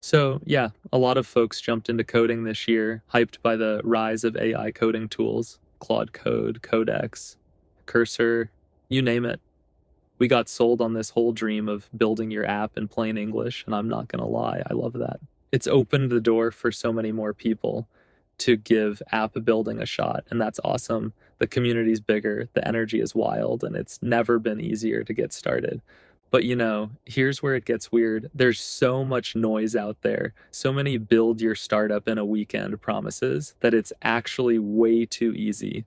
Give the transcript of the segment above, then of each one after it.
So, yeah, a lot of folks jumped into coding this year, hyped by the rise of AI coding tools, Claude Code, Codex, Cursor, you name it. We got sold on this whole dream of building your app in plain English, and I'm not going to lie, I love that. It's opened the door for so many more people to give app building a shot, and that's awesome. The community's bigger, the energy is wild, and it's never been easier to get started. But here's where it gets weird. There's so much noise out there, so many build your startup in a weekend promises that it's actually way too easy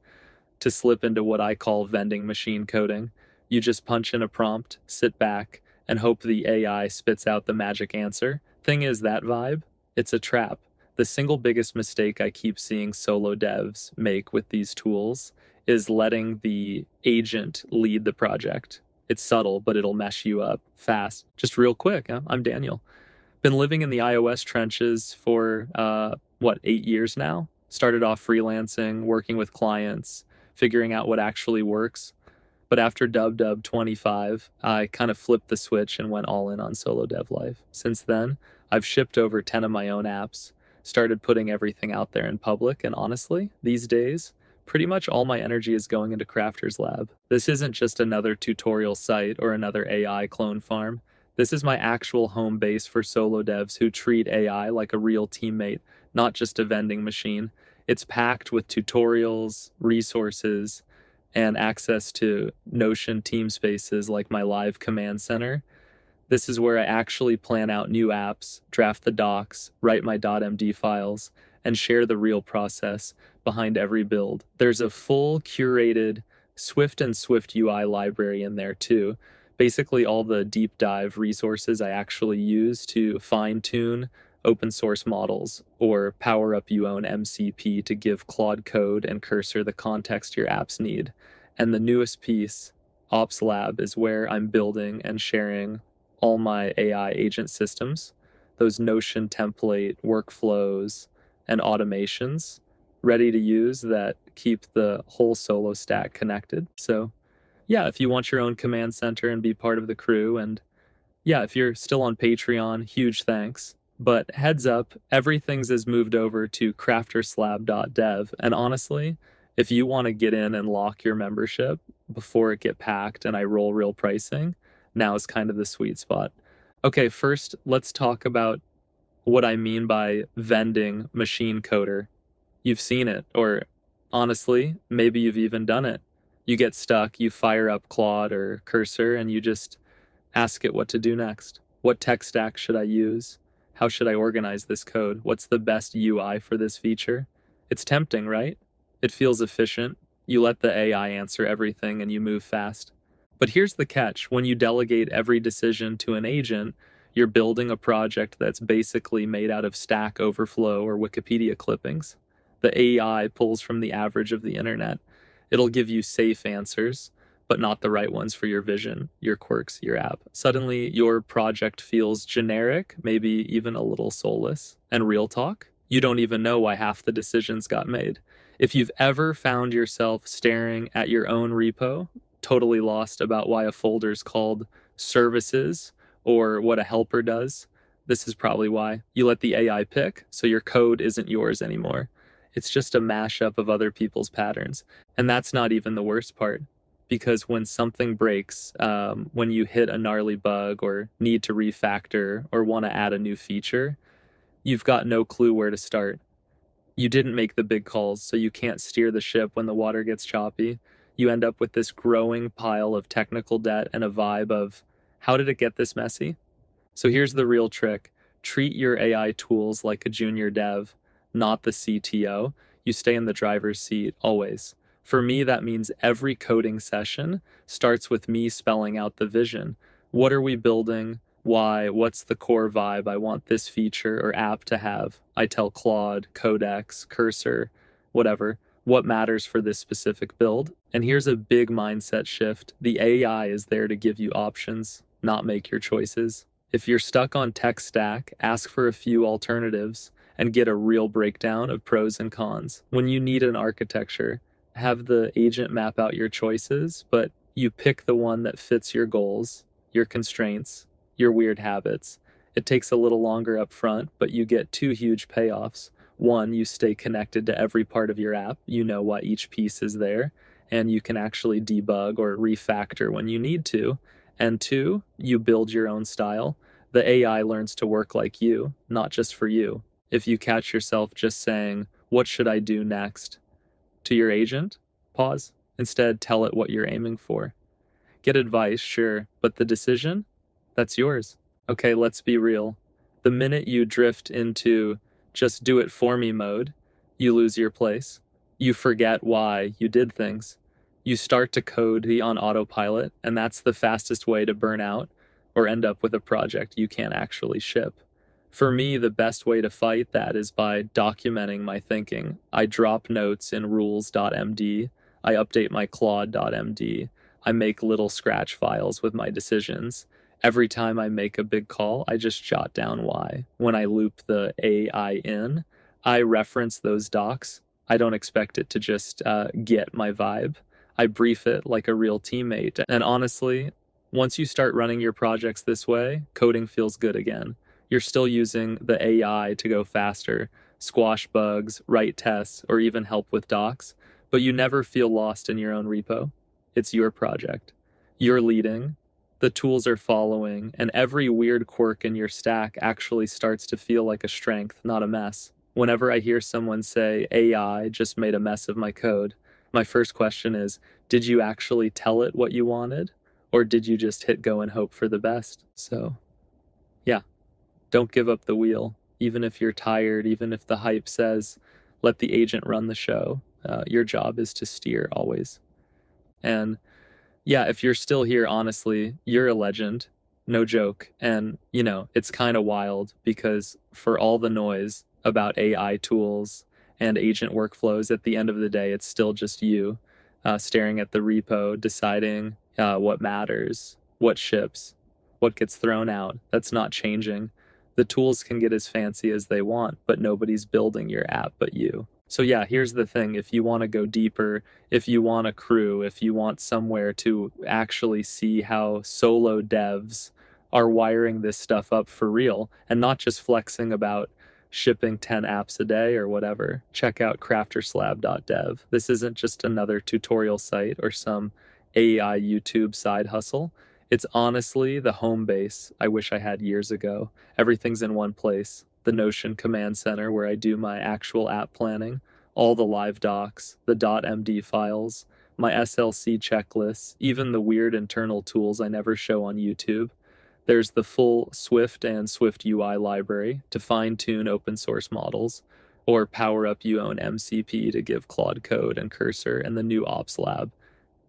to slip into what I call vending machine coding. You just punch in a prompt, sit back, and hope the AI spits out the magic answer. Thing is, that vibe, it's a trap. The single biggest mistake I keep seeing solo devs make with these tools is letting the agent lead the project. It's subtle, but it'll mess you up fast. Just real quick, I'm Daniel. Been living in the iOS trenches for, 8 years now? Started off freelancing, working with clients, figuring out what actually works. But after Dub 25, I kind of flipped the switch and went all in on solo dev life. Since then, I've shipped over 10 of my own apps, started putting everything out there in public, and honestly, these days, pretty much all my energy is going into Crafters Lab. This isn't just another tutorial site or another AI clone farm. This is my actual home base for solo devs who treat AI like a real teammate, not just a vending machine. It's packed with tutorials, resources, and access to Notion teamspaces like my live command center. This is where I actually plan out new apps, draft the docs, write my .md files, and share the real process behind every build. There's a full curated Swift and Swift UI library in there too. Basically all the deep dive resources I actually use to fine tune open source models or power up your own MCP to give Claude Code and Cursor the context your apps need. And the newest piece, Ops Lab, is where I'm building and sharing all my AI agent systems, those Notion template workflows and automations ready to use that keep the whole solo stack connected. So, yeah, if you want your own command center and be part of the crew, and yeah, if you're still on Patreon, huge thanks. But heads up, everything's is moved over to crafterslab.dev. And honestly, if you want to get in and lock your membership before it get packed and I roll real pricing, now is kind of the sweet spot. Okay, first, let's talk about what I mean by vending machine coder. You've seen it, or honestly, maybe you've even done it. You get stuck, you fire up Claude or Cursor, and you just ask it what to do next. What tech stack should I use? How should I organize this code? What's the best UI for this feature? It's tempting, right? It feels efficient. You let the AI answer everything and you move fast. But here's the catch. When you delegate every decision to an agent, you're building a project that's basically made out of Stack Overflow or Wikipedia clippings. The AI pulls from the average of the internet. It'll give you safe answers, but not the right ones for your vision, your quirks, your app. Suddenly, your project feels generic, maybe even a little soulless. And real talk, you don't even know why half the decisions got made. If you've ever found yourself staring at your own repo, totally lost about why a folder's called services or what a helper does, this is probably why. You let the AI pick, so your code isn't yours anymore. It's just a mashup of other people's patterns. And that's not even the worst part. Because when something breaks, when you hit a gnarly bug or need to refactor or want to add a new feature, you've got no clue where to start. You didn't make the big calls, so you can't steer the ship when the water gets choppy. You end up with this growing pile of technical debt and a vibe of, how did it get this messy? So here's the real trick. Treat your AI tools like a junior dev, not the CTO. You stay in the driver's seat always. For me, that means every coding session starts with me spelling out the vision. What are we building? Why? What's the core vibe I want this feature or app to have? I tell Claude, Codex, Cursor, whatever, what matters for this specific build. And here's a big mindset shift. The AI is there to give you options, not make your choices. If you're stuck on tech stack, ask for a few alternatives and get a real breakdown of pros and cons. When you need an architecture, have the agent map out your choices, but you pick the one that fits your goals, your constraints, your weird habits, It takes a little longer up front, but you get two huge payoffs. One, you stay connected to every part of your app. You know why each piece is there, and you can actually debug or refactor when you need to. And two, you build your own style. The AI learns to work like you, not just for you. If you catch yourself just saying, "What should I do next?" to your agent, pause. Instead, tell it what you're aiming for. Get advice, sure, but the decision? That's yours. Okay, let's be real. The minute you drift into just do it for me mode, you lose your place. You forget why you did things. You start to code on autopilot, and that's the fastest way to burn out or end up with a project you can't actually ship. For me, the best way to fight that is by documenting my thinking. I drop notes in rules.md. I update my claude.md. I make little scratch files with my decisions. Every time I make a big call, I just jot down why. When I loop the AI in, I reference those docs. I don't expect it to just get my vibe. I brief it like a real teammate. And honestly, once you start running your projects this way, coding feels good again. You're still using the AI to go faster, squash bugs, write tests, or even help with docs, but you never feel lost in your own repo. It's your project. You're leading, the tools are following, and every weird quirk in your stack actually starts to feel like a strength, not a mess. Whenever I hear someone say, AI just made a mess of my code, my first question is, did you actually tell it what you wanted? Or did you just hit go and hope for the best? So, yeah, don't give up the wheel. Even if you're tired, even if the hype says, let the agent run the show, your job is to steer always. And yeah, if you're still here, honestly, you're a legend. No joke. And, it's kind of wild because for all the noise about AI tools and agent workflows, at the end of the day, it's still just you staring at the repo, deciding what matters, what ships, what gets thrown out. That's not changing. The tools can get as fancy as they want, but nobody's building your app but you. So yeah, here's the thing. If you want to go deeper, if you want a crew, if you want somewhere to actually see how solo devs are wiring this stuff up for real and not just flexing about shipping 10 apps a day or whatever, check out crafterslab.dev. This isn't just another tutorial site or some AI YouTube side hustle. It's honestly the home base I wish I had years ago. Everything's in one place. The Notion command center where I do my actual app planning, all the live docs, the .md files, my SLC checklists, even the weird internal tools I never show on YouTube. There's the full Swift and Swift UI library to fine-tune open source models, or power up your own MCP to give Claude Code and Cursor, and the new Ops Lab.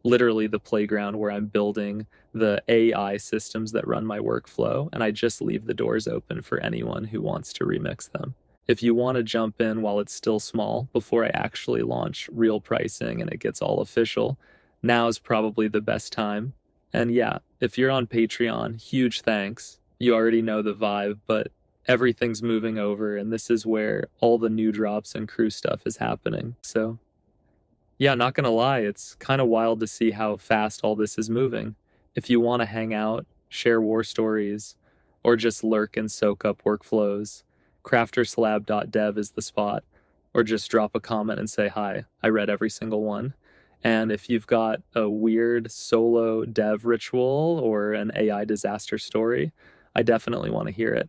Literally the playground where I'm building the AI systems that run my workflow, and I just leave the doors open for anyone who wants to remix them. If you want to jump in while it's still small, before I actually launch real pricing and it gets all official, now is probably the best time. And yeah, if you're on Patreon, huge thanks. You already know the vibe, but everything's moving over, and this is where all the new drops and crew stuff is happening. So yeah, not gonna lie, it's kind of wild to see how fast all this is moving. If you want to hang out, share war stories, or just lurk and soak up workflows, crafterslab.dev is the spot. Or just drop a comment and say hi. I read every single one. And if you've got a weird solo dev ritual or an AI disaster story, I definitely want to hear it.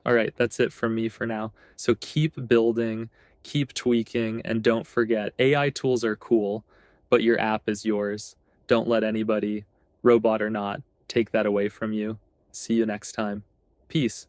All right, that's it from me for now. So keep building, keep tweaking, and don't forget, AI tools are cool, but your app is yours. Don't let anybody, robot or not, take that away from you. See you next time. Peace.